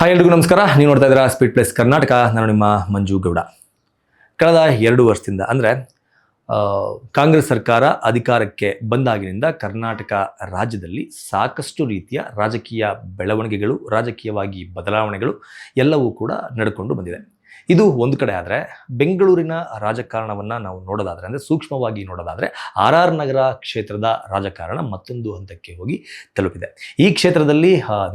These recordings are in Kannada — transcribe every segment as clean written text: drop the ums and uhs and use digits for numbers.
ಹಾಯ್ ಎಲ್ರಿಗೂ ನಮಸ್ಕಾರ. ನೀವು ನೋಡ್ತಾ ಇದ್ದೀರಾ ಸ್ಪೀಡ್ ಪ್ಲಸ್ ಕರ್ನಾಟಕ. ನಾನು ನಿಮ್ಮ ಮಂಜು ಗೌಡ. ಕಳೆದ 2 ವರ್ಷದಿಂದ ಅಂದರೆ ಕಾಂಗ್ರೆಸ್ ಸರ್ಕಾರ ಅಧಿಕಾರಕ್ಕೆ ಬಂದಾಗಿನಿಂದ ಕರ್ನಾಟಕ ರಾಜ್ಯದಲ್ಲಿ ಸಾಕಷ್ಟು ರೀತಿಯ ರಾಜಕೀಯ ಬೆಳವಣಿಗೆಗಳು, ರಾಜಕೀಯವಾಗಿ ಬದಲಾವಣೆಗಳು ಎಲ್ಲವೂ ಕೂಡ ನಡ್ಕೊಂಡು ಬಂದಿದೆ. ಇದು ಒಂದು ಕಡೆ ಆದರೆ, ಬೆಂಗಳೂರಿನ ರಾಜಕಾರಣವನ್ನು ನಾವು ನೋಡೋದಾದರೆ, ಅಂದರೆ ಸೂಕ್ಷ್ಮವಾಗಿ ನೋಡೋದಾದರೆ, ಆರ್ ನಗರ ಕ್ಷೇತ್ರದ ರಾಜಕಾರಣ ಮತ್ತೊಂದು ಹಂತಕ್ಕೆ ಹೋಗಿ ತಲುಪಿದೆ. ಈ ಕ್ಷೇತ್ರದಲ್ಲಿ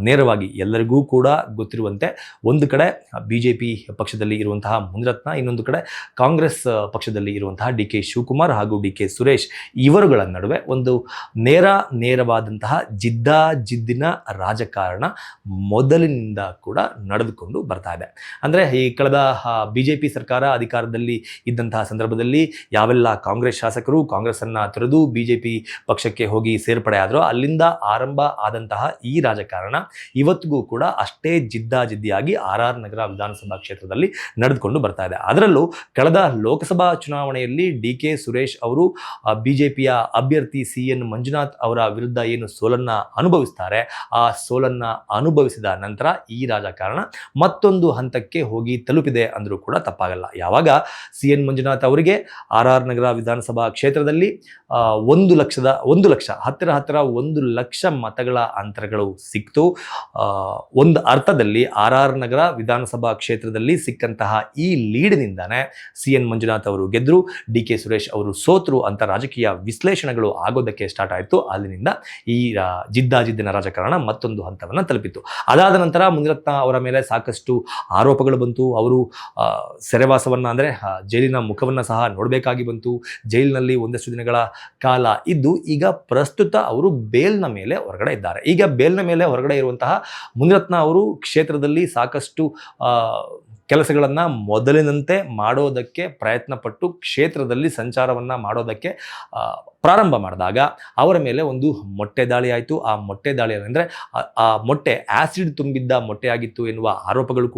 ನೇರವಾಗಿ ಎಲ್ಲರಿಗೂ ಕೂಡ ಗೊತ್ತಿರುವಂತೆ ಒಂದು ಕಡೆ BJP ಪಕ್ಷದಲ್ಲಿ ಇರುವಂತಹ ಮುನಿರತ್ನ, ಇನ್ನೊಂದು ಕಡೆ ಕಾಂಗ್ರೆಸ್ ಪಕ್ಷದಲ್ಲಿ ಇರುವಂತಹ DK ಶಿವಕುಮಾರ್ ಹಾಗೂ DK ಸುರೇಶ್ ಇವರುಗಳ ನಡುವೆ ಒಂದು ನೇರವಾದಂತಹ ಜಿದ್ದಿನ ರಾಜಕಾರಣ ಮೊದಲಿನಿಂದ ಕೂಡ ನಡೆದುಕೊಂಡು ಬರ್ತಾ ಇದೆ. ಅಂದರೆ ಈ ಕಳೆದ BJP ಸರ್ಕಾರ ಅಧಿಕಾರದಲ್ಲಿ ಇದ್ದಂತಹ ಸಂದರ್ಭದಲ್ಲಿ ಯಾವೆಲ್ಲ ಕಾಂಗ್ರೆಸ್ ಶಾಸಕರು ಕಾಂಗ್ರೆಸ್ಸನ್ನು ತೊರೆದು BJP ಪಕ್ಷಕ್ಕೆ ಹೋಗಿ ಸೇರ್ಪಡೆ ಆದರೂ ಅಲ್ಲಿಂದ ಆರಂಭ ಆದಂತಹ ಈ ರಾಜಕಾರಣ ಇವತ್ತಿಗೂ ಕೂಡ ಅಷ್ಟೇ ಜಿದ್ದಿಯಾಗಿ ಆರ್ ನಗರ ವಿಧಾನಸಭಾ ಕ್ಷೇತ್ರದಲ್ಲಿ ನಡೆದುಕೊಂಡು ಬರ್ತಾ ಇದೆ. ಅದರಲ್ಲೂ ಕಳೆದ ಲೋಕಸಭಾ ಚುನಾವಣೆಯಲ್ಲಿ DK ಸುರೇಶ್ ಅವರು BJPಯ ಅಭ್ಯರ್ಥಿ CN ಮಂಜುನಾಥ್ ಅವರ ವಿರುದ್ಧ ಏನು ಸೋಲನ್ನು ಅನುಭವಿಸ್ತಾರೆ, ಆ ಸೋಲನ್ನು ಅನುಭವಿಸಿದ ನಂತರ ಈ ರಾಜಕಾರಣ ಮತ್ತೊಂದು ಹಂತಕ್ಕೆ ಹೋಗಿ ತಲುಪಿದೆ ಅಂದರೂ ಕೂಡ ತಪ್ಪಾಗಲ್ಲ. ಯಾವಾಗ CN ಮಂಜುನಾಥ್ ಅವರಿಗೆ ಆರ್ ನಗರ ವಿಧಾನಸಭಾ ಕ್ಷೇತ್ರದಲ್ಲಿ 1 ಲಕ್ಷ ಹತ್ತಿರ 1 ಲಕ್ಷ ಮತಗಳ ಅಂತರಗಳು ಸಿಕ್ತು. ಒಂದು ಅರ್ಥದಲ್ಲಿ ಆರ್ ನಗರ ವಿಧಾನಸಭಾ ಕ್ಷೇತ್ರದಲ್ಲಿ ಸಿಕ್ಕಂತಹ ಈ ಲೀಡ್ನಿಂದಾನೆ CN ಮಂಜುನಾಥ್ ಅವರು ಗೆದ್ದರು, DK ಸುರೇಶ್ ಅವರು ಸೋತರು ಅಂತ ರಾಜಕೀಯ ವಿಶ್ಲೇಷಣೆಗಳು ಆಗೋದಕ್ಕೆ ಸ್ಟಾರ್ಟ್ ಆಯಿತು. ಅಲ್ಲಿನಿಂದ ಈ ಜಿದ್ದಿನ ರಾಜಕಾರಣ ಮತ್ತೊಂದು ಹಂತವನ್ನು ತಲುಪಿತು. ಅದಾದ ನಂತರ ಮುನಿರತ್ನ ಅವರ ಮೇಲೆ ಸಾಕಷ್ಟು ಆರೋಪಗಳು ಬಂತು. ಅವರು ಸೆರೆವಾಸವನ್ನು, ಅಂದರೆ ಜೈಲಿನ ಮುಖವನ್ನು ಸಹ ನೋಡಬೇಕಾಗಿ ಬಂತು. ಜೈಲಿನಲ್ಲಿ ಒಂದಷ್ಟು ದಿನಗಳ ಕಾಲ ಇದ್ದು ಈಗ ಪ್ರಸ್ತುತ ಅವರು ಬೇಲ್ನ ಮೇಲೆ ಹೊರಗಡೆ ಇದ್ದಾರೆ. ಈಗ ಬೇಲ್ನ ಮೇಲೆ ಹೊರಗಡೆ ಇರುವಂತಹ ಮುನಿರತ್ನ ಅವರು ಕ್ಷೇತ್ರದಲ್ಲಿ ಸಾಕಷ್ಟು ಕೆಲಸಗಳನ್ನು ಮೊದಲಿನಂತೆ ಮಾಡೋದಕ್ಕೆ ಪ್ರಯತ್ನಪಟ್ಟು ಕ್ಷೇತ್ರದಲ್ಲಿ ಸಂಚಾರವನ್ನು ಮಾಡೋದಕ್ಕೆ ಪ್ರಾರಂಭ ಮಾಡಿದಾಗ ಅವರ ಮೇಲೆ ಒಂದು ಮೊಟ್ಟೆ ದಾಳಿ ಆಯಿತು. ಆ ಮೊಟ್ಟೆ ದಾಳಿ ಅಂದರೆ ಆ ಮೊಟ್ಟೆ ಆ್ಯಸಿಡ್ ತುಂಬಿದ್ದ ಮೊಟ್ಟೆಯಾಗಿತ್ತು ಎನ್ನುವ ಆರೋಪಗಳು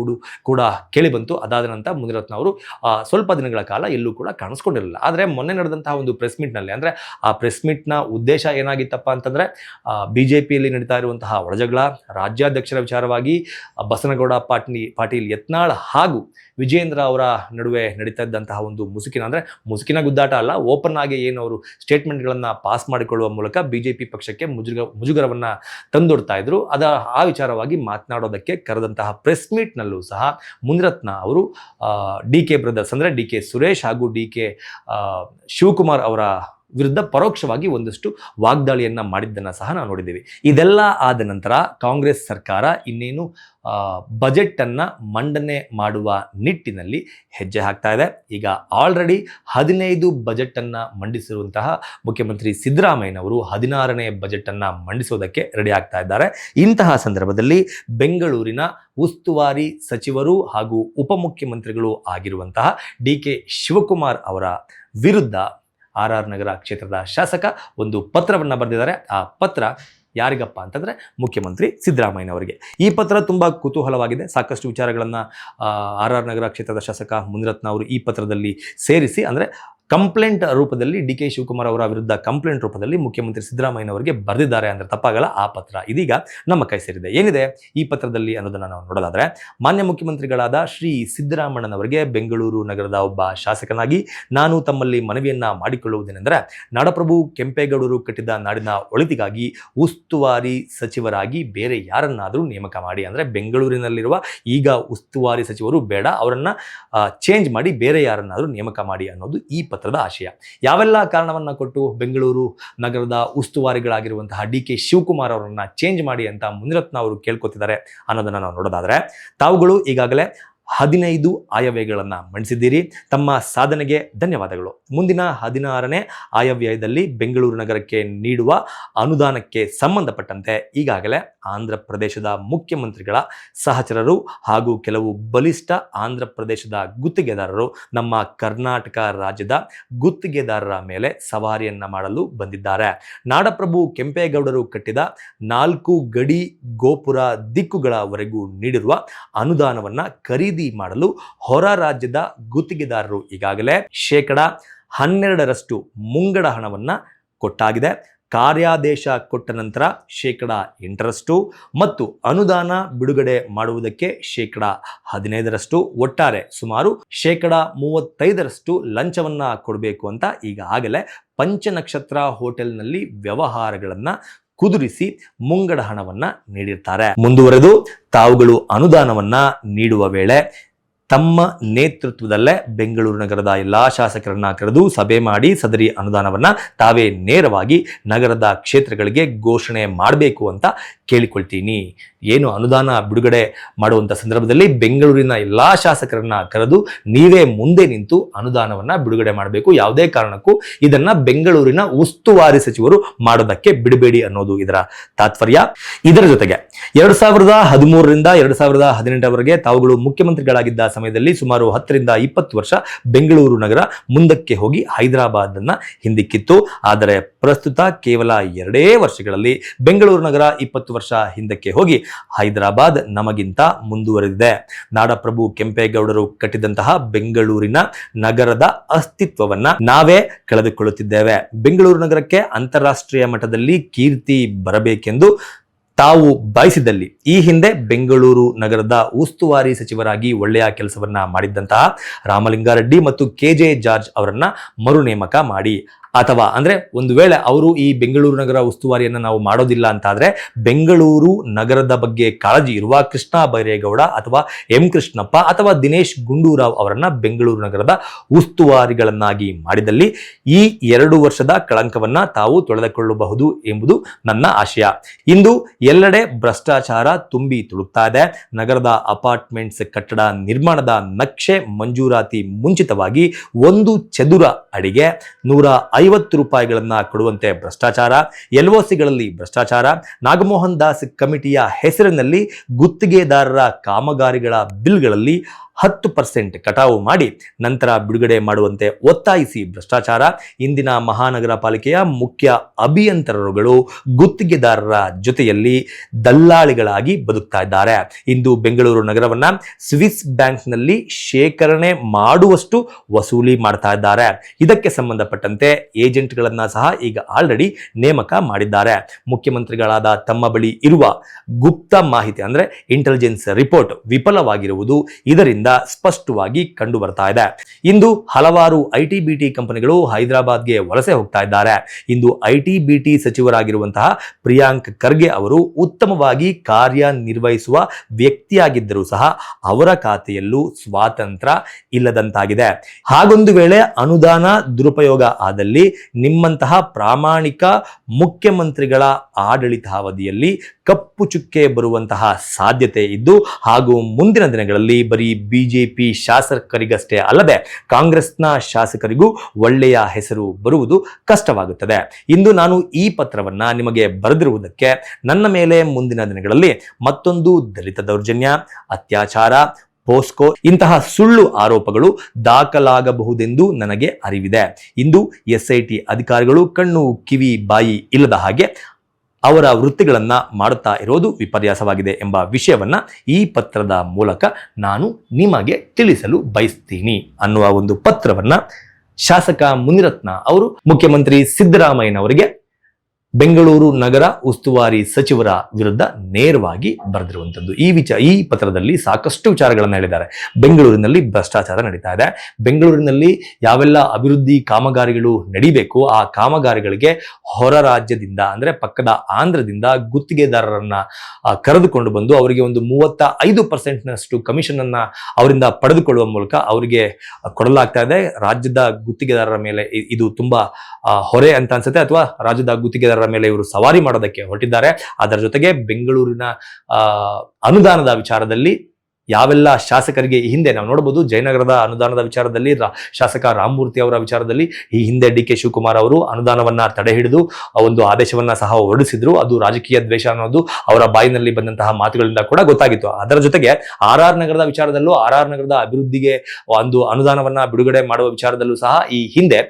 ಕೂಡ ಕೇಳಿಬಂತು. ಅದಾದ ನಂತರ ಮುನಿರತ್ನ ಅವರು ಸ್ವಲ್ಪ ದಿನಗಳ ಕಾಲ ಎಲ್ಲೂ ಕೂಡ ಕಾಣಿಸ್ಕೊಂಡಿರಲಿಲ್ಲ. ಆದರೆ ಮೊನ್ನೆ ನಡೆದಂತಹ ಒಂದು ಪ್ರೆಸ್ ಮೀಟ್ನಲ್ಲಿ, ಅಂದರೆ ಆ ಪ್ರೆಸ್ ಮೀಟ್ನ ಉದ್ದೇಶ ಏನಾಗಿತ್ತಪ್ಪ ಅಂತಂದರೆ, BJPಯಲ್ಲಿ ನಡೀತಾ ಇರುವಂತಹ ಒಳಜಗಳ, ರಾಜ್ಯಾಧ್ಯಕ್ಷರ ವಿಚಾರವಾಗಿ ಬಸನಗೌಡ ಪಾಟೀಲ್ ಯತ್ನಾಳ್ ಹಾಗೂ ವಿಜೇಂದ್ರ ಅವರ ನಡುವೆ ನಡೀತಾ ಇದ್ದಂತಹ ಒಂದು ಮುಸುಕಿನ ಗುದ್ದಾಟ ಅಲ್ಲ, ಓಪನ್ ಆಗಿ ಏನು ಅವರು ಸ್ಟೇಟ್ಮೆಂಟ್ಗಳನ್ನು ಪಾಸ್ ಮಾಡಿಕೊಳ್ಳುವ ಮೂಲಕ BJP ಪಕ್ಷಕ್ಕೆ ಮುಜುಗರವನ್ನು ತಂದೊಡ್ತಾ ಇದ್ರು. ಆ ವಿಚಾರವಾಗಿ ಮಾತನಾಡೋದಕ್ಕೆ ಕರೆದಂತಹ ಪ್ರೆಸ್ ಮೀಟ್ನಲ್ಲೂ ಸಹ ಮುನಿರತ್ನ ಅವರು DK ಬ್ರದರ್ಸ್, ಅಂದರೆ DK ಸುರೇಶ್ ಹಾಗೂ DK ಶಿವಕುಮಾರ್ ಅವರ ವಿರುದ್ಧ ಪರೋಕ್ಷವಾಗಿ ಒಂದಷ್ಟು ವಾಗ್ದಾಳಿಯನ್ನು ಮಾಡಿದ್ದನ್ನು ಸಹ ನಾವು ನೋಡಿದ್ದೀವಿ. ಇದೆಲ್ಲ ಆದ ನಂತರ ಕಾಂಗ್ರೆಸ್ ಸರ್ಕಾರ ಇನ್ನೇನು ಬಜೆಟನ್ನು ಮಂಡನೆ ಮಾಡುವ ನಿಟ್ಟಿನಲ್ಲಿ ಹೆಜ್ಜೆ ಹಾಕ್ತಾ ಇದೆ. ಈಗ ಆಲ್ರೆಡಿ 15 ಬಜೆಟನ್ನು ಮಂಡಿಸಿರುವಂತಹ ಮುಖ್ಯಮಂತ್ರಿ ಸಿದ್ದರಾಮಯ್ಯನವರು 16ನೇ ಬಜೆಟನ್ನು ಮಂಡಿಸೋದಕ್ಕೆ ರೆಡಿ ಆಗ್ತಾ ಇದ್ದಾರೆ. ಇಂತಹ ಸಂದರ್ಭದಲ್ಲಿ ಬೆಂಗಳೂರಿನ ಉಸ್ತುವಾರಿ ಸಚಿವರು ಹಾಗೂ ಉಪಮುಖ್ಯಮಂತ್ರಿಗಳು ಆಗಿರುವಂತಹ DK ಶಿವಕುಮಾರ್ ಅವರ ವಿರುದ್ಧ ಆರ್ ನಗರ ಕ್ಷೇತ್ರದ ಶಾಸಕ ಒಂದು ಪತ್ರವನ್ನು ಬರೆದಿದ್ದಾರೆ. ಆ ಪತ್ರ ಯಾರಿಗಪ್ಪ ಅಂತಂದರೆ ಮುಖ್ಯಮಂತ್ರಿ ಸಿದ್ದರಾಮಯ್ಯನವರಿಗೆ. ಈ ಪತ್ರ ತುಂಬ ಕುತೂಹಲವಾಗಿದೆ. ಸಾಕಷ್ಟು ವಿಚಾರಗಳನ್ನು ಆರ್ ನಗರ ಕ್ಷೇತ್ರದ ಶಾಸಕ ಮುನಿರತ್ನ ಅವರು ಈ ಪತ್ರದಲ್ಲಿ ಸೇರಿಸಿ, ಅಂದರೆ ಕಂಪ್ಲೇಂಟ್ ರೂಪದಲ್ಲಿ DK ಶಿವಕುಮಾರ್ ಅವರ ವಿರುದ್ಧ ಕಂಪ್ಲೇಂಟ್ ರೂಪದಲ್ಲಿ ಮುಖ್ಯಮಂತ್ರಿ ಸಿದ್ದರಾಮಯ್ಯನವರಿಗೆ ಬರೆದಿದ್ದಾರೆ ಅಂದರೆ ತಪ್ಪಾಗಲ್ಲ. ಆ ಪತ್ರ ಇದೀಗ ನಮ್ಮ ಕೈ ಸೇರಿದೆ. ಏನಿದೆ ಈ ಪತ್ರದಲ್ಲಿ ಅನ್ನೋದನ್ನು ನಾವು ನೋಡೋದಾದರೆ, ಮಾನ್ಯ ಮುಖ್ಯಮಂತ್ರಿಗಳಾದ ಶ್ರೀ ಸಿದ್ದರಾಮಯ್ಯನವರಿಗೆ ಬೆಂಗಳೂರು ನಗರದ ಒಬ್ಬ ಶಾಸಕನಾಗಿ ನಾನು ತಮ್ಮಲ್ಲಿ ಮನವಿಯನ್ನು ಮಾಡಿಕೊಳ್ಳುವುದೇನೆಂದರೆ, ನಾಡಪ್ರಭು ಕೆಂಪೇಗೌಡರು ಕಟ್ಟಿದ ನಾಡಿನ ಒಳಿತಿಗಾಗಿ ಉಸ್ತುವಾರಿ ಸಚಿವರಾಗಿ ಬೇರೆ ಯಾರನ್ನಾದರೂ ನೇಮಕ ಮಾಡಿ. ಅಂದರೆ ಬೆಂಗಳೂರಿನಲ್ಲಿರುವ ಈಗ ಉಸ್ತುವಾರಿ ಸಚಿವರು ಬೇಡ, ಅವರನ್ನು ಚೇಂಜ್ ಮಾಡಿ ಬೇರೆ ಯಾರನ್ನಾದರೂ ನೇಮಕ ಮಾಡಿ ಅನ್ನೋದು ಈ ಪತ್ರದ ಆಶಯ. ಯಾವೆಲ್ಲ ಕಾರಣವನ್ನು ಕೊಟ್ಟು ಬೆಂಗಳೂರು ನಗರದ ಉಸ್ತುವಾರಿಗಳಾಗಿರುವಂತಹ DK ಶಿವಕುಮಾರ್ ಅವರನ್ನ ಚೇಂಜ್ ಮಾಡಿ ಅಂತ ಮುನಿರತ್ನ ಅವರು ಕೇಳ್ಕೊತಿದ್ದಾರೆ ಅನ್ನೋದನ್ನು ನಾವು ನೋಡೋದಾದರೆ, ತಾವುಗಳು ಈಗಾಗಲೇ 15 ಆಯವ್ಯಯಗಳನ್ನು ಮಂಡಿಸಿದ್ದೀರಿ. ತಮ್ಮ ಸಾಧನೆಗೆ ಧನ್ಯವಾದಗಳು. ಮುಂದಿನ 16ನೇ ಆಯವ್ಯಯದಲ್ಲಿ ಬೆಂಗಳೂರು ನಗರಕ್ಕೆ ನೀಡುವ ಅನುದಾನಕ್ಕೆ ಸಂಬಂಧಪಟ್ಟಂತೆ ಈಗಾಗಲೇ ಆಂಧ್ರ ಪ್ರದೇಶದ ಮುಖ್ಯಮಂತ್ರಿಗಳ ಸಹಚರರು ಹಾಗೂ ಕೆಲವು ಬಲಿಷ್ಠ ಆಂಧ್ರ ಪ್ರದೇಶದ ಗುತ್ತಿಗೆದಾರರು ನಮ್ಮ ಕರ್ನಾಟಕ ರಾಜ್ಯದ ಗುತ್ತಿಗೆದಾರರ ಮೇಲೆ ಸವಾರಿಯನ್ನು ಮಾಡಲು ಬಂದಿದ್ದಾರೆ. ನಾಡಪ್ರಭು ಕೆಂಪೇಗೌಡರು ಕಟ್ಟಿದ 4 ಗಡಿ ಗೋಪುರ ದಿಕ್ಕುಗಳವರೆಗೂ ನೀಡಿರುವ ಅನುದಾನವನ್ನು ಖರೀದಿ ಮಾಡಲು ಹೊರ ರಾಜ್ಯದ ಗುತ್ತಿಗೆದಾರರು ಈಗಾಗಲೇ 12% ಮುಂಗಡ ಹಣವನ್ನು ಕೊಟ್ಟಾಗಿದೆ. ಕಾರ್ಯಾದೇಶ ಕೊಟ್ಟ ನಂತರ 8% ಮತ್ತು ಅನುದಾನ ಬಿಡುಗಡೆ ಮಾಡುವುದಕ್ಕೆ 15% ಒಟ್ಟಾರೆ ಸುಮಾರು 35% ಲಂಚವನ್ನ ಕೊಡಬೇಕು ಅಂತ ಈಗಾಗಲೇ ಪಂಚನಕ್ಷತ್ರ ಹೋಟೆಲ್ನಲ್ಲಿ ವ್ಯವಹಾರಗಳನ್ನ ಕುದುರಿಸಿ ಮುಂಗಡ ಹಣವನ್ನ ನೀಡಿರ್ತಾರೆ. ಮುಂದುವರೆದು ತಾವುಗಳು ಅನುದಾನವನ್ನ ನೀಡುವ ವೇಳೆ ತಮ್ಮ ನೇತೃತ್ವದಲ್ಲೇ ಬೆಂಗಳೂರು ನಗರದ ಎಲ್ಲಾ ಶಾಸಕರನ್ನ ಕರೆದು ಸಭೆ ಮಾಡಿ ಸದರಿ ಅನುದಾನವನ್ನ ತಾವೇ ನೇರವಾಗಿ ನಗರದ ಕ್ಷೇತ್ರಗಳಿಗೆ ಘೋಷಣೆ ಮಾಡಬೇಕು ಅಂತ ಕೇಳಿಕೊಳ್ತೀನಿ. ಏನು ಅನುದಾನ ಬಿಡುಗಡೆ ಮಾಡುವಂತ ಸಂದರ್ಭದಲ್ಲಿ ಬೆಂಗಳೂರಿನ ಎಲ್ಲಾ ಶಾಸಕರನ್ನ ಕರೆದು ನೀವೇ ಮುಂದೆ ನಿಂತು ಅನುದಾನವನ್ನ ಬಿಡುಗಡೆ ಮಾಡಬೇಕು. ಯಾವುದೇ ಕಾರಣಕ್ಕೂ ಇದನ್ನ ಬೆಂಗಳೂರಿನ ಉಸ್ತುವಾರಿ ಸಚಿವರು ಮಾಡೋದಕ್ಕೆ ಬಿಡಬೇಡಿ ಅನ್ನೋದು ಇದರ ತಾತ್ಪರ್ಯ. ಇದರ ಜೊತೆಗೆ 2013ರಿಂದ 2018 ತಾವುಗಳು ಮುಖ್ಯಮಂತ್ರಿಗಳಾಗಿದ್ದ ಸಮಯದಲ್ಲಿ ಸುಮಾರು 10 ರಿಂದ 20 ವರ್ಷ ಬೆಂಗಳೂರು ನಗರ ಮುಂದಕ್ಕೆ ಹೋಗಿ ಹೈದರಾಬಾದ್ ಅನ್ನ ಹಿಂದಿಕ್ಕಿತ್ತು. ಆದರೆ ಪ್ರಸ್ತುತ ಕೇವಲ 2 ವರ್ಷಗಳಲ್ಲಿ ಬೆಂಗಳೂರು ನಗರ 20 ವರ್ಷ ಹಿಂದಕ್ಕೆ ಹೋಗಿ ಹೈದರಾಬಾದ್ ನಮಗಿಂತ ಮುಂದುವರೆದಿದೆ. ನಾಡಪ್ರಭು ಕೆಂಪೇಗೌಡರು ಕಟ್ಟಿದಂತಹ ಬೆಂಗಳೂರಿನ ನಗರದ ಅಸ್ತಿತ್ವವನ್ನ ನಾವೇ ಕಳೆದುಕೊಳ್ಳುತ್ತಿದ್ದೇವೆ. ಬೆಂಗಳೂರು ನಗರಕ್ಕೆ ಅಂತಾರಾಷ್ಟ್ರೀಯ ಮಟ್ಟದಲ್ಲಿ ಕೀರ್ತಿ ಬರಬೇಕೆಂದು ತಾವು ಬಯಸಿದಲ್ಲಿ ಈ ಹಿಂದೆ ಬೆಂಗಳೂರು ನಗರದ ಉಸ್ತುವಾರಿ ಸಚಿವರಾಗಿ ಒಳ್ಳೆಯ ಕೆಲಸವನ್ನ ಮಾಡಿದ್ದಂತಹ ರಾಮಲಿಂಗಾರೆಡ್ಡಿ ಮತ್ತು KJ ಜಾರ್ಜ್ ಅವರನ್ನ ಮರು ನೇಮಕ ಮಾಡಿ, ಅಥವಾ ಅಂದ್ರೆ ಒಂದು ವೇಳೆ ಅವರು ಈ ಬೆಂಗಳೂರು ನಗರ ಉಸ್ತುವಾರಿಯನ್ನ ನಾವು ಮಾಡೋದಿಲ್ಲ ಅಂತಾದ್ರೆ ಬೆಂಗಳೂರು ನಗರದ ಬಗ್ಗೆ ಕಾಳಜಿ ಇರುವ ಕೃಷ್ಣ ಬೈರೇಗೌಡ ಅಥವಾ ಎಂ ಕೃಷ್ಣಪ್ಪ ಅಥವಾ ದಿನೇಶ್ ಗುಂಡೂರಾವ್ ಅವರನ್ನ ಬೆಂಗಳೂರು ನಗರದ ಉಸ್ತುವಾರಿಗಳನ್ನಾಗಿ ಮಾಡಿದಲ್ಲಿ ಈ 2 ವರ್ಷದ ಕಳಂಕವನ್ನ ತಾವು ತೊಳೆದುಕೊಳ್ಳಬಹುದು ಎಂಬುದು ನನ್ನ ಆಶಯ. ಇಂದು ಎಲ್ಲೆಡೆ ಭ್ರಷ್ಟಾಚಾರ ತುಂಬಿ ತುಳುಕ್ತಾ ಇದೆ. ನಗರದ ಅಪಾರ್ಟ್ಮೆಂಟ್ಸ್ ಕಟ್ಟಡ ನಿರ್ಮಾಣದ ನಕ್ಷೆ ಮಂಜೂರಾತಿ ಮುಂಚಿತವಾಗಿ 1 ಚದುರ ಅಡಿಗೆ 150 ರೂಪಾಯಿಗಳನ್ನ ಕೊಡುವಂತೆ ಭ್ರಷ್ಟಾಚಾರ, LOCಗಳಲ್ಲಿ ಭ್ರಷ್ಟಾಚಾರ, ನಾಗಮೋಹನ್ ದಾಸ್ ಕಮಿಟಿಯ ಹೆಸರಿನಲ್ಲಿ ಗುತ್ತಿಗೆದಾರರ ಕಾಮಗಾರಿಗಳ ಬಿಲ್ಗಳಲ್ಲಿ 10% ಕಟಾವು ಮಾಡಿ ನಂತರ ಬಿಡುಗಡೆ ಮಾಡುವಂತೆ ಒತ್ತಾಯಿಸಿ ಭ್ರಷ್ಟಾಚಾರ. ಇಂದಿನ ಮಹಾನಗರ ಪಾಲಿಕೆಯ ಮುಖ್ಯ ಅಭಿಯಂತರರುಗಳು ಗುತ್ತಿಗೆದಾರರ ಜೊತೆಯಲ್ಲಿ ದಲ್ಲಾಳಿಗಳಾಗಿ ಬದುಕ್ತಾ ಇದ್ದಾರೆ. ಇಂದು ಬೆಂಗಳೂರು ನಗರವನ್ನ ಸ್ವಿಸ್ ಬ್ಯಾಂಕ್ನಲ್ಲಿ ಶೇಖರಣೆ ಮಾಡುವಷ್ಟು ವಸೂಲಿ ಮಾಡ್ತಾ ಇದ್ದಾರೆ. ಇದಕ್ಕೆ ಸಂಬಂಧಪಟ್ಟಂತೆ ಏಜೆಂಟ್ಗಳನ್ನ ಸಹ ಈಗ ಆಲ್ರೆಡಿ ನೇಮಕ ಮಾಡಿದ್ದಾರೆ. ಮುಖ್ಯಮಂತ್ರಿಗಳಾದ ತಮ್ಮ ಬಳಿ ಇರುವ ಗುಪ್ತ ಮಾಹಿತಿ ಅಂದ್ರೆ ಇಂಟೆಲಿಜೆನ್ಸ್ ರಿಪೋರ್ಟ್ ವಿಫಲವಾಗಿರುವುದು ಇದರಿಂದ ಸ್ಪಷ್ಟವಾಗಿ ಕಂಡು ಬರ್ತಾ ಇದೆ. ಇಂದು ಹಲವಾರು IT-BT ಕಂಪನಿಗಳು ಹೈದರಾಬಾದ್ಗೆ ವಲಸೆ ಹೋಗ್ತಾ ಇದ್ದಾರೆ. ಇಂದು IT-BT ಸಚಿವರಾಗಿರುವಂತಹ ಪ್ರಿಯಾಂಕ್ ಖರ್ಗೆ ಅವರು ಉತ್ತಮವಾಗಿ ಕಾರ್ಯನಿರ್ವಹಿಸುವ ವ್ಯಕ್ತಿಯಾಗಿದ್ದರೂ ಸಹ ಅವರ ಖಾತೆಯಲ್ಲೂ ಸ್ವಾತಂತ್ರ್ಯ ಇಲ್ಲದಂತಾಗಿದೆ. ಹಾಗೊಂದು ವೇಳೆ ಅನುದಾನ ದುರುಪಯೋಗ ಆದಲ್ಲಿ ನಿಮ್ಮಂತಹ ಪ್ರಾಮಾಣಿಕ ಮುಖ್ಯಮಂತ್ರಿಗಳ ಆಡಳಿತಾವಧಿಯಲ್ಲಿ ಕಪ್ಪು ಚುಕ್ಕೆ ಬರುವಂತಹ ಸಾಧ್ಯತೆ ಇದ್ದು, ಹಾಗೂ ಮುಂದಿನ ದಿನಗಳಲ್ಲಿ ಬರೀ BJP ಶಾಸಕರಿಗಷ್ಟೇ ಅಲ್ಲದೆ ಕಾಂಗ್ರೆಸ್ನ ಶಾಸಕರಿಗೂ ಒಳ್ಳೆಯ ಹೆಸರು ಬರುವುದು ಕಷ್ಟವಾಗುತ್ತದೆ. ಇಂದು ನಾನು ಈ ಪತ್ರವನ್ನ ನಿಮಗೆ ಬರೆದಿರುವುದಕ್ಕೆ ನನ್ನ ಮೇಲೆ ಮುಂದಿನ ದಿನಗಳಲ್ಲಿ ಮತ್ತೊಂದು ದಲಿತ ದೌರ್ಜನ್ಯ, ಅತ್ಯಾಚಾರ, ಪೋಸ್ಕೋ ಇಂತಹ ಸುಳ್ಳು ಆರೋಪಗಳು ದಾಖಲಾಗಬಹುದೆಂದು ನನಗೆ ಅರಿವಿದೆ. ಇಂದು SIT ಅಧಿಕಾರಿಗಳು ಕಣ್ಣು ಕಿವಿ ಬಾಯಿ ಇಲ್ಲದ ಹಾಗೆ ಅವರ ವೃತ್ತಿಗಳನ್ನ ಮಾಡುತ್ತಾ ಇರೋದು ವಿಪರ್ಯಾಸವಾಗಿದೆ ಎಂಬ ವಿಷಯವನ್ನ ಈ ಪತ್ರದ ಮೂಲಕ ನಾನು ನಿಮಗೆ ತಿಳಿಸಲು ಬಯಸ್ತೀನಿ ಅನ್ನುವ ಒಂದು ಪತ್ರವನ್ನ ಶಾಸಕ ಮುನಿರತ್ನ ಅವರು ಮುಖ್ಯಮಂತ್ರಿ ಸಿದ್ದರಾಮಯ್ಯನವರಿಗೆ ಬೆಂಗಳೂರು ನಗರ ಉಸ್ತುವಾರಿ ಸಚಿವರ ವಿರುದ್ಧ ನೇರವಾಗಿ ಬರೆದಿರುವಂತದ್ದು. ಈ ಪತ್ರದಲ್ಲಿ ಸಾಕಷ್ಟು ವಿಚಾರಗಳನ್ನು ಹೇಳಿದ್ದಾರೆ. ಬೆಂಗಳೂರಿನಲ್ಲಿ ಭ್ರಷ್ಟಾಚಾರ ನಡೀತಾ ಇದೆ. ಬೆಂಗಳೂರಿನಲ್ಲಿ ಯಾವೆಲ್ಲ ಅಭಿವೃದ್ಧಿ ಕಾಮಗಾರಿಗಳು ನಡೀಬೇಕು ಆ ಕಾಮಗಾರಿಗಳಿಗೆ ಹೊರ ರಾಜ್ಯದಿಂದ ಅಂದ್ರೆ ಪಕ್ಕದ ಆಂಧ್ರದಿಂದ ಗುತ್ತಿಗೆದಾರರನ್ನ ಕರೆದುಕೊಂಡು ಬಂದು ಅವರಿಗೆ ಒಂದು 35% ಕಮಿಷನ್ ಅನ್ನ ಅವರಿಂದ ಪಡೆದುಕೊಳ್ಳುವ ಮೂಲಕ ಅವರಿಗೆ ಕೊಡಲಾಗ್ತಾ ಇದೆ. ರಾಜ್ಯದ ಗುತ್ತಿಗೆದಾರರ ಮೇಲೆ ಇದು ತುಂಬಾ ಹೊರೆ ಅಂತ ಅನ್ಸುತ್ತೆ, ಅಥವಾ ರಾಜ್ಯದ ಗುತ್ತಿಗೆದಾರರ ಮೇಲೆ ಇವರು ಸವಾರಿ ಮಾಡೋದಕ್ಕೆ ಹೊರಟಿದ್ದಾರೆ. ಅದರ ಜೊತೆಗೆ ಬೆಂಗಳೂರಿನ ಅನುದಾನದ ವಿಚಾರದಲ್ಲಿ ಯಾವೆಲ್ಲ ಶಾಸಕರಿಗೆ ಈ ಹಿಂದೆ ನಾವು ನೋಡಬಹುದು, ಜಯನಗರದ ಅನುದಾನದ ವಿಚಾರದಲ್ಲಿ ಶಾಸಕ ರಾಮಮೂರ್ತಿ ಅವರ ವಿಚಾರದಲ್ಲಿ ಈ ಹಿಂದೆ DK ಶಿವಕುಮಾರ್ ಅವರು ಅನುದಾನವನ್ನ ತಡೆ ಹಿಡಿದು ಒಂದು ಆದೇಶವನ್ನ ಸಹ ಹೊರಡಿಸಿದ್ರು. ಅದು ರಾಜಕೀಯ ದ್ವೇಷ ಅನ್ನೋದು ಅವರ ಬಾಯಿನಲ್ಲಿ ಬಂದಂತಹ ಮಾತುಗಳಿಂದ ಕೂಡ ಗೊತ್ತಾಗಿತ್ತು. ಅದರ ಜೊತೆಗೆ RR ನಗರದ ವಿಚಾರದಲ್ಲೂ RR ನಗರದ ಅಭಿವೃದ್ಧಿಗೆ ಒಂದು ಅನುದಾನವನ್ನ ಬಿಡುಗಡೆ ಮಾಡುವ ವಿಚಾರದಲ್ಲೂ ಸಹ ಈ ಹಿಂದೆ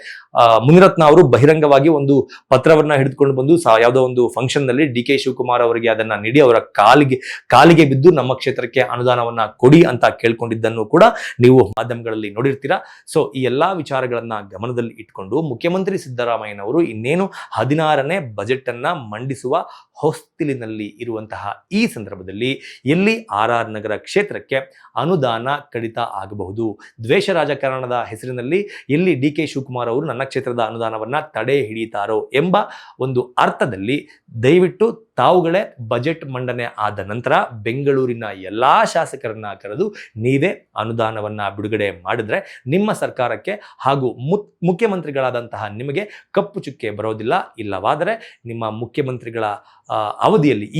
ಮುನಿರತ್ನ ಅವರು ಬಹಿರಂಗವಾಗಿ ಒಂದು ಪತ್ರವನ್ನ ಹಿಡಿದುಕೊಂಡು ಬಂದು ಯಾವುದೋ ಒಂದು ಫಂಕ್ಷನ್ ನಲ್ಲಿ DK ಶಿವಕುಮಾರ್ ಅವರಿಗೆ ಅದನ್ನ ನೀಡಿ ಅವರ ಕಾಲಿಗೆ ಬಿದ್ದು ನಮ್ಮ ಕ್ಷೇತ್ರಕ್ಕೆ ಅನುದಾನವನ್ನ ಕೊಡಿ ಅಂತ ಕೇಳ್ಕೊಂಡಿದ್ದನ್ನು ಕೂಡ ನೀವು ಮಾಧ್ಯಮಗಳಲ್ಲಿ ನೋಡಿರ್ತೀರಾ. ಸೊ ಈ ಎಲ್ಲಾ ವಿಚಾರಗಳನ್ನ ಗಮನದಲ್ಲಿ ಇಟ್ಕೊಂಡು ಮುಖ್ಯಮಂತ್ರಿ ಸಿದ್ದರಾಮಯ್ಯನವರು ಇನ್ನೇನು 16ನೇ ಬಜೆಟ್ ಅನ್ನ ಮಂಡಿಸುವ ಹೊಸ್ತಿಲಿನಲ್ಲಿ ಇರುವಂತಹ ಈ ಸಂದರ್ಭದಲ್ಲಿ ಎಲ್ಲಿ RR ನಗರ ಕ್ಷೇತ್ರಕ್ಕೆ ಅನುದಾನ ಕಡಿತ ಆಗಬಹುದು, ದ್ವೇಷ ರಾಜಕಾರಣದ ಹೆಸರಿನಲ್ಲಿ ಎಲ್ಲಿ DK ಶಿವಕುಮಾರ್ ಅವರು ನನ್ನ ಕ್ಷೇತ್ರದ ಅನುದಾನವನ್ನ ತಡೆ ಹಿಡಿತಾರೋ ಎಂಬ ಒಂದು ಅರ್ಥದಲ್ಲಿ ದಯವಿಟ್ಟು ತಾವುಗಳೇ ಬಜೆಟ್ ಮಂಡನೆ ಆದ ನಂತರ ಬೆಂಗಳೂರಿನ ಎಲ್ಲಾ ಶಾಸಕರನ್ನ ಕರೆದು ನೀವೇ ಅನುದಾನವನ್ನ ಬಿಡುಗಡೆ ಮಾಡಿದ್ರೆ ನಿಮ್ಮ ಸರ್ಕಾರಕ್ಕೆ ಹಾಗೂ ಮುಖ್ಯಮಂತ್ರಿಗಳಾದಂತಹ ನಿಮಗೆ ಕಪ್ಪು ಚುಕ್ಕೆ ಬರೋದಿಲ್ಲ. ಇಲ್ಲವಾದರೆ ನಿಮ್ಮ ಮುಖ್ಯಮಂತ್ರಿಗಳ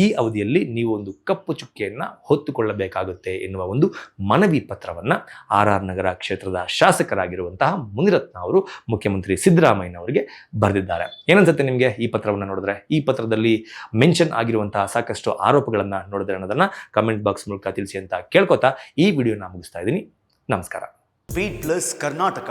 ಈ ಅವಧಿಯಲ್ಲಿ ನೀವು ಒಂದು ಕಪ್ಪು ಚುಕ್ಕೆಯನ್ನ ಹೊತ್ತುಕೊಳ್ಳಬೇಕಾಗುತ್ತೆ ಎನ್ನುವ ಒಂದು ಮನವಿ ಪತ್ರವನ್ನ RR ನಗರ ಕ್ಷೇತ್ರದ ಶಾಸಕರಾಗಿರುವಂತಹ ಮುನಿರತ್ನ ಅವರು ಮುಖ್ಯಮಂತ್ರಿ ಸಿದ್ದರಾಮಯ್ಯನವರಿಗೆ ಬರೆದಿದ್ದಾರೆ. ಏನನ್ಸುತ್ತೆ ನಿಮಗೆ ಈ ಪತ್ರವನ್ನು ನೋಡಿದ್ರೆ? ಈ ಪತ್ರದಲ್ಲಿ ಮೆನ್ಷನ್ ಆಗಿರುವಂತಹ ಸಾಕಷ್ಟು ಆರೋಪಗಳನ್ನ ನೋಡಿದ್ರೆ ಅನ್ನೋದನ್ನ ಕಮೆಂಟ್ ಬಾಕ್ಸ್ ಮೂಲಕ ತಿಳಿಸಿ ಅಂತ ಕೇಳ್ಕೊತಾ ಈ ವಿಡಿಯೋನ ಮುಗಿಸ್ತಾ ಇದ್ದೀನಿ. ನಮಸ್ಕಾರ. Speed plus Karnataka.